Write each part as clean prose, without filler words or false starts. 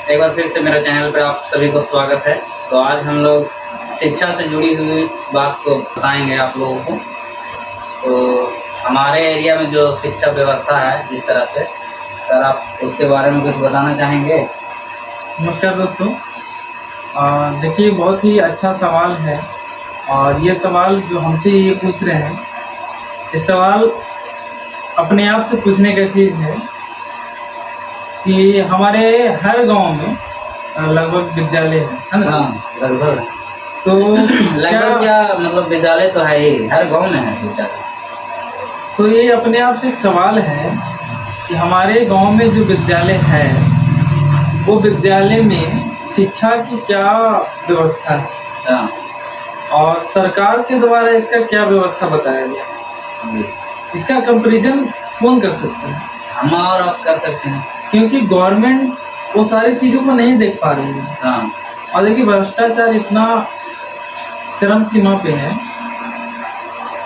एक बार फिर से मेरे चैनल पर आप सभी को स्वागत है। तो आज हम लोग शिक्षा से जुड़ी हुई बात को बताएंगे आप लोगों को। तो हमारे एरिया में जो शिक्षा व्यवस्था है जिस तरह से, सर आप उसके बारे में कुछ बताना चाहेंगे? नमस्कार दोस्तों। देखिए, बहुत ही अच्छा सवाल है और ये सवाल जो हमसे ये पूछ रहे हैं, इस सवाल अपने आप से पूछने का चीज़ है कि हमारे हर गांव में लगभग विद्यालय है ना? हाँ, लगभग। तो लगभग क्या मतलब, विद्यालय तो है ही, हर गांव में है विद्यालय। तो ये अपने आप से एक सवाल है कि हमारे गांव में जो विद्यालय है वो विद्यालय में शिक्षा की क्या व्यवस्था है। हाँ। और सरकार के द्वारा इसका क्या व्यवस्था बताया गया जी। इसका कंपैरिजन कौन कर सकता है? हम और आप कर सकते हैं, क्योंकि गवर्नमेंट वो सारी चीज़ों को नहीं देख पा रही है। हाँ। और देखिए, भ्रष्टाचार इतना चरम सीमा पे है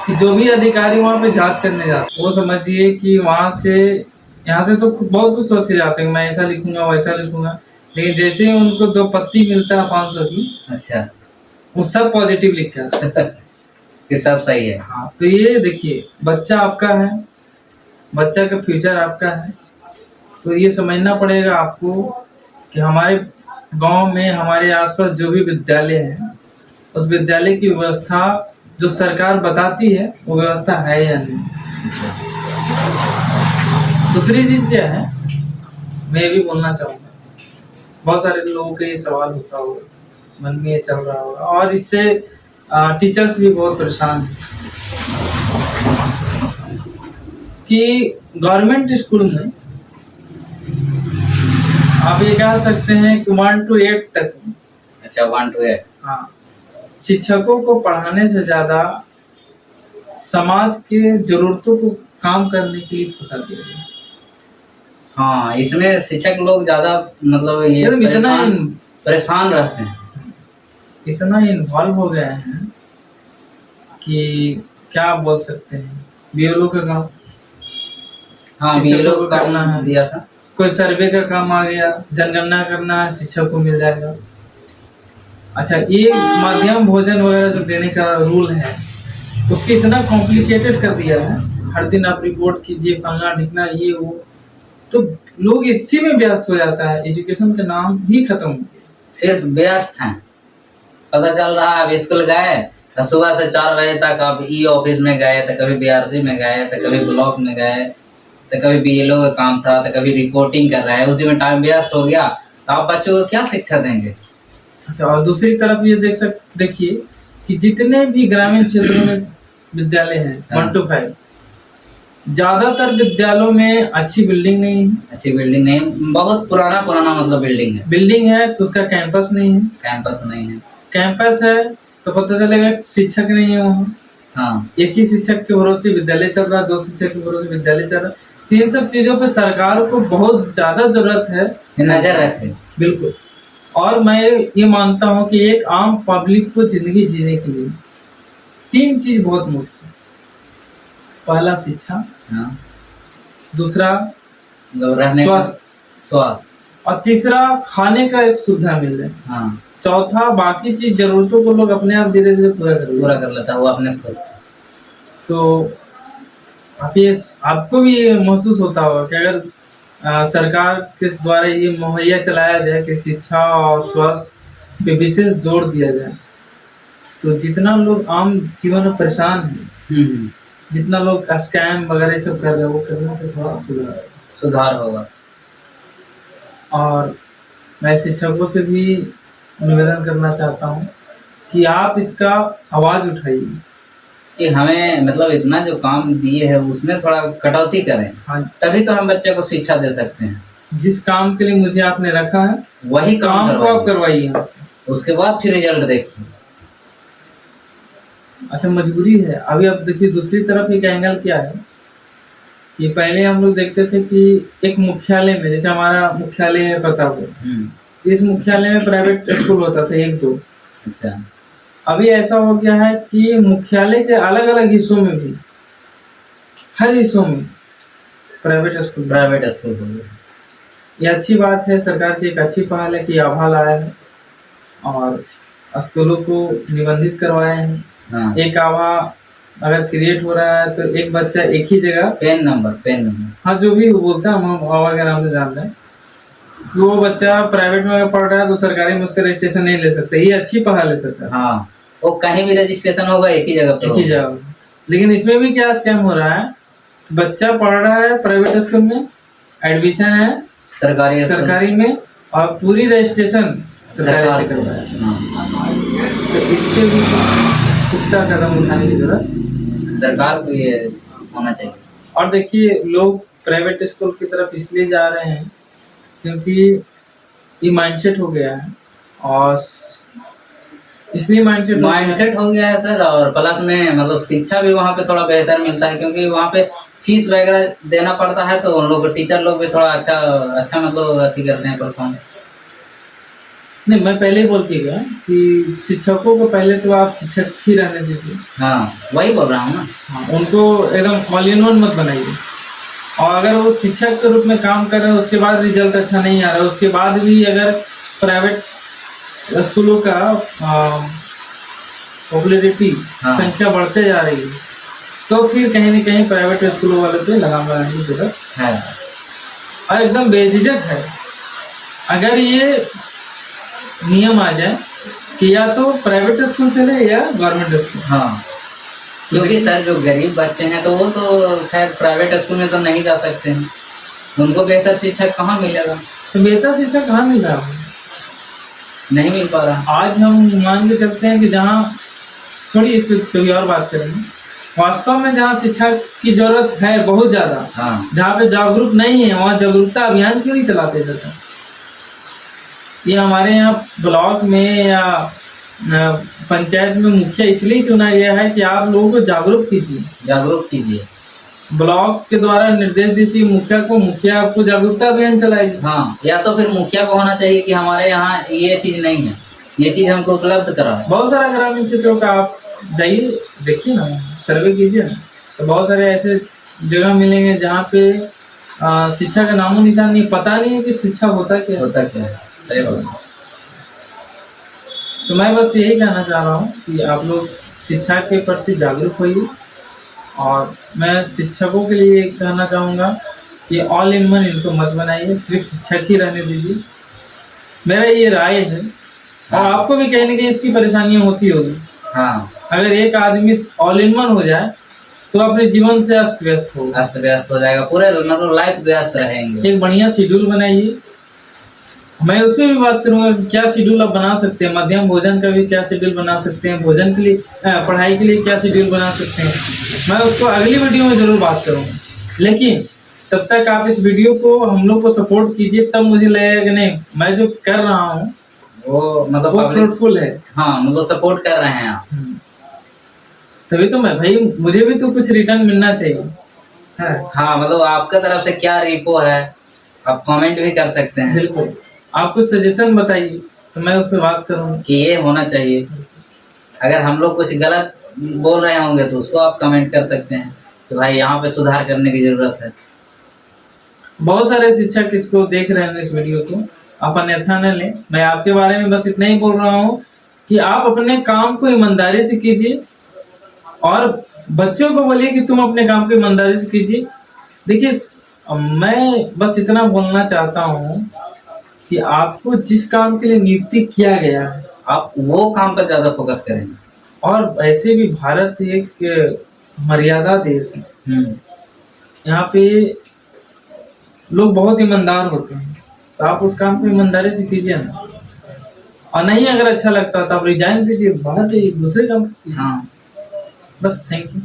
कि जो भी अधिकारी वहाँ पे जांच करने जाते, वो समझिए कि वहाँ से यहाँ से तो बहुत कुछ सोच के जाते हैं, मैं ऐसा लिखूंगा वैसा लिखूंगा, लेकिन जैसे ही उनको 2 पत्ती मिलता है 500 की, अच्छा, वो सब पॉजिटिव लिख कर ये सब सही है। हाँ, तो ये देखिए, बच्चा आपका है, बच्चा का फ्यूचर आपका है, तो ये समझना पड़ेगा आपको कि हमारे गांव में हमारे आसपास जो भी विद्यालय है उस विद्यालय की व्यवस्था जो सरकार बताती है वो व्यवस्था है या नहीं। दूसरी चीज क्या है, मैं ये भी बोलना चाहूँगा, बहुत सारे लोगों के ये सवाल होता होगा, मन में ये चल रहा होगा, और इससे टीचर्स भी बहुत परेशान हैं कि गवर्नमेंट स्कूल में आप ये कह सकते हैं कि 1 to 8 तक। अच्छा, 1 to 8। हाँ, शिक्षकों को पढ़ाने से ज्यादा समाज के जरूरतों को काम करने के लिए फंसा दिया गया। हाँ, इसमें शिक्षक लोग ज्यादा मतलब ये परेशान रहते हैं, इतना इन्वॉल्व हो गए हैं कि क्या बोल सकते हैं। बीएलओ का काम, हाँ, बीएलओ का करना है, दिया था। कोई सर्वे का काम आ गया, जनगणना करना है, शिक्षक को मिल जाएगा। अच्छा, ये मध्यम भोजन वगैरह जो देने का रूल है उसकी इतना कॉम्प्लिकेटेड कर दिया है, हर दिन आप रिपोर्ट कीजिए, फलना ढिकना ये वो, तो लोग इसी में व्यस्त हो जाता है, एजुकेशन का नाम ही खत्म हो गया। सिर्फ व्यस्त हैं, पता चल रहा है। अब स्कूल गए तो सुबह से 4 बजे तक अब ई ऑफिस में गए, तो कभी बीआरसी में गए, तो कभी ब्लॉक में गए, तो कभी बीएलओ का काम था, तो कभी रिपोर्टिंग कर रहे हैं, उसी में टाइम व्यस्त हो गया। तो आप बच्चों को क्या शिक्षा देंगे? अच्छा, और दूसरी तरफ ये देखिए कि जितने भी ग्रामीण क्षेत्रों में विद्यालय हैं 1 to 5, ज्यादातर विद्यालयों में अच्छी बिल्डिंग नहीं है। अच्छी बिल्डिंग नहीं, बहुत पुराना मतलब बिल्डिंग है तो उसका कैंपस नहीं है। कैंपस है तो पता चलेगा शिक्षक नहीं है वहाँ। हाँ, एक ही शिक्षक के भरोसे विद्यालय चल रहा है, 2 शिक्षक के भरोसे विद्यालय चल रहा है। तो इन सब चीजों पे सरकार को बहुत ज्यादा जरूरत है नजर रखे। बिल्कुल। और मैं ये मानता हूँ कि एक आम पब्लिक को जिंदगी जीने के लिए 3 चीज बहुत मुख्य है। पहला शिक्षा, हाँ। दूसरा स्वास्थ्य, और तीसरा खाने का एक सुविधा मिल जाए। हाँ। चौथा, बाकी चीज जरूरतों को लोग अपने आप धीरे धीरे पूरा कर लेता है वो अपने खुद से। तो आपको भी ये महसूस होता होगा कि अगर सरकार के द्वारा ये मुहैया चलाया जाए कि शिक्षा और स्वास्थ्य पे विशेष जोर दिया जाए, तो जितना लोग आम जीवन में परेशान हैं, जितना लोग स्कैम वगैरह सब कर रहे हैं, वो करने से थोड़ा सुधार होगा। और मैं शिक्षकों से भी निवेदन करना चाहता हूँ कि आप इसका आवाज उठाइए कि हमें मतलब इतना जो काम दिए है उसमें थोड़ा कटौती करें। हाँ, तभी तो हम बच्चे को शिक्षा दे सकते हैं। जिस काम के लिए मुझे आपने रखा है वही काम को आप करवाइए, उसके बाद फिर रिजल्ट देखिए। अच्छा, मजबूरी है। अभी आप देखिए, दूसरी तरफ एक एंगल क्या है कि पहले हम लोग देखते थे कि एक मुख्यालय में, जैसे हमारा मुख्यालय है प्रतापगढ़, इस मुख्यालय में प्राइवेट स्कूल होता था 1-2। अच्छा, अभी ऐसा हो गया है कि मुख्यालय के अलग अलग हिस्सों में भी, हर हिस्सों में प्राइवेट स्कूल हो गया। ये अच्छी बात है, सरकार की एक अच्छी पहल है कि आभा लाया है और स्कूलों को निबंधित करवाए हैं। हाँ, एक आभा अगर क्रिएट हो रहा है तो एक बच्चा एक ही जगह, पेन नंबर। हाँ जो भी बोलता है हम आभा के नाम से जानते हैं, वो बच्चा प्राइवेट में अगर पढ़ रहा है तो सरकारी में उसका रजिस्ट्रेशन नहीं ले सकते। ये अच्छी पहल है सरकार। हाँ, वो कहीं भी रजिस्ट्रेशन होगा एक ही जगह पे एक ही होगा। जगह। लेकिन इसमें भी क्या स्कैम हो रहा है, बच्चा पढ़ रहा है प्राइवेट स्कूल में, एडमिशन है सरकारी स्कूल सरकारी में और पूरी रजिस्ट्रेशन सरकार सरकारी से से करवाया है। हाँ, तो इसके भी पुख्ता कदम उठाने की जरूरत। सरकार को ये होना चाहिए। और देखिए लोग प्राइवेट स्कूल की तरफ इसलिए जा रहे हैं क्योंकि ये माइंडसेट हो गया है और इसलिए माइंडसेट हो गया है सर, और प्लस में मतलब शिक्षा भी वहाँ पे थोड़ा बेहतर मिलता है क्योंकि वहाँ पे फीस वगैरह देना पड़ता है, तो उन लोग टीचर लोग भी थोड़ा अच्छा मतलब अति करते हैं परफॉर्म। नहीं, मैं पहले ही बोल के गया कि शिक्षकों को पहले तो आप शिक्षक ही रहने दीजिए। हाँ, वही बोल रहा हूँ ना। हाँ, उनको एकदम ऑल इन वन मत बनाइए। और अगर वो शिक्षक के रूप में काम कर रहे हैं उसके बाद रिजल्ट अच्छा नहीं आ रहा है, उसके बाद भी अगर प्राइवेट स्कूलों का पॉपुलैरिटी हाँ। संख्या बढ़ते जा रही है तो फिर कहीं न कहीं प्राइवेट स्कूलों वाले पे लगाम लगाने की जरूरत है। और एकदम बेझिझक है अगर ये नियम आ जाए कि या तो प्राइवेट स्कूल चले या गवर्नमेंट स्कूल। हाँ, क्योंकि सर जो गरीब बच्चे हैं तो वो तो खैर प्राइवेट स्कूल में तो नहीं जा सकते हैं, उनको बेहतर शिक्षा कहाँ मिलेगा? तो बेहतर शिक्षा कहाँ मिल रहा है? नहीं मिल पा रहा। आज हम मान के चलते हैं कि जहाँ, छोड़िए इस पर कभी और बात करेंगे, वास्तव में जहाँ शिक्षा की जरूरत है बहुत ज्यादा, हाँ, जहाँ पे जागरूक नहीं है वहाँ जागरूकता अभियान क्यों नहीं चलाते जाते? ये हमारे यहाँ ब्लॉक में या पंचायत में मुखिया इसलिए चुना गया है कि आप लोगों को जागरूक कीजिए। ब्लॉक के द्वारा निर्देश दीजिए मुखिया को, मुखिया आपको जागरूकता अभियान चलाएगी। हाँ, या तो फिर मुखिया को होना चाहिए कि हमारे यहाँ ये चीज नहीं है, ये चीज हमको उपलब्ध कराओ। बहुत सारा ग्रामीण क्षेत्रों का आप जाइए देखिए ना, सर्वे कीजिए ना, तो बहुत सारे ऐसे जगह मिलेंगे जहाँ पे शिक्षा का नामो निशान नहीं, पता नहीं है कि शिक्षा होता क्या है। सही बात। तो मैं बस यही कहना चाह रहा हूँ कि आप लोग शिक्षा के प्रति जागरूक होइए और मैं शिक्षकों के लिए कहना चाहूँगा कि ऑल इन वन इनको मत बनाइए, सिर्फ शिक्षक ही रहने दीजिए, मेरा ये राय है। और आपको भी कहीं ना कहीं इसकी परेशानियाँ होती होगी। हाँ, अगर एक आदमी ऑल इन वन हो जाए तो अपने जीवन से अस्त व्यस्त हो जाएगा, पूरे मतलब लाइफ व्यस्त रहेंगे। एक बढ़िया शेड्यूल बनाइए, मैं उसमें भी बात करूंगा क्या शेड्यूल आप बना सकते हैं, मध्यम भोजन का भी क्या शेड्यूल बना सकते हैं, भोजन के लिए पढ़ाई के लिए क्या शेड्यूल बना सकते हैं, मैं उसको अगली वीडियो में जरूर बात करूंगा। लेकिन तब तक आप इस वीडियो को हम लोग को सपोर्ट कीजिए, तब मुझे लगेगा कि नहीं मैं जो कर रहा हूँ वो मतलब वो फ्रूटफुल है। हाँ, मतलब सपोर्ट कर रहे हैं आप, तभी तो मैं भाई, मुझे भी तो कुछ रिटर्न मिलना चाहिए। हाँ, मतलब आपका तरफ से क्या रिपो है, आप कमेंट भी कर सकते हैं। बिल्कुल, आप कुछ सजेशन बताइए तो मैं उस पर बात करूँगा कि ये होना चाहिए। अगर हम लोग कुछ गलत बोल रहे होंगे तो उसको आप कमेंट कर सकते हैं कि भाई यहाँ पे सुधार करने की जरूरत है। बहुत सारे शिक्षक इसको देख रहे हैं इस वीडियो को, आप अन्यथा न लें। मैं आपके बारे में बस इतना ही बोल रहा हूँ कि आप अपने काम को ईमानदारी से कीजिए और बच्चों को बोलिए कि तुम अपने काम को ईमानदारी से कीजिए। देखिए, मैं बस इतना बोलना चाहता हूँ कि आपको जिस काम के लिए नियुक्ति किया गया है आप वो काम पर ज्यादा फोकस करें। और वैसे भी भारत एक मर्यादा देश है, यहाँ पे लोग बहुत ईमानदार होते हैं, तो आप उस काम को ईमानदारी से कीजिए ना। और नहीं अगर अच्छा लगता तो आप रिजाइन दीजिए, बाहर जाइए दूसरे काम कीजिए। हाँ, बस, थैंक यू।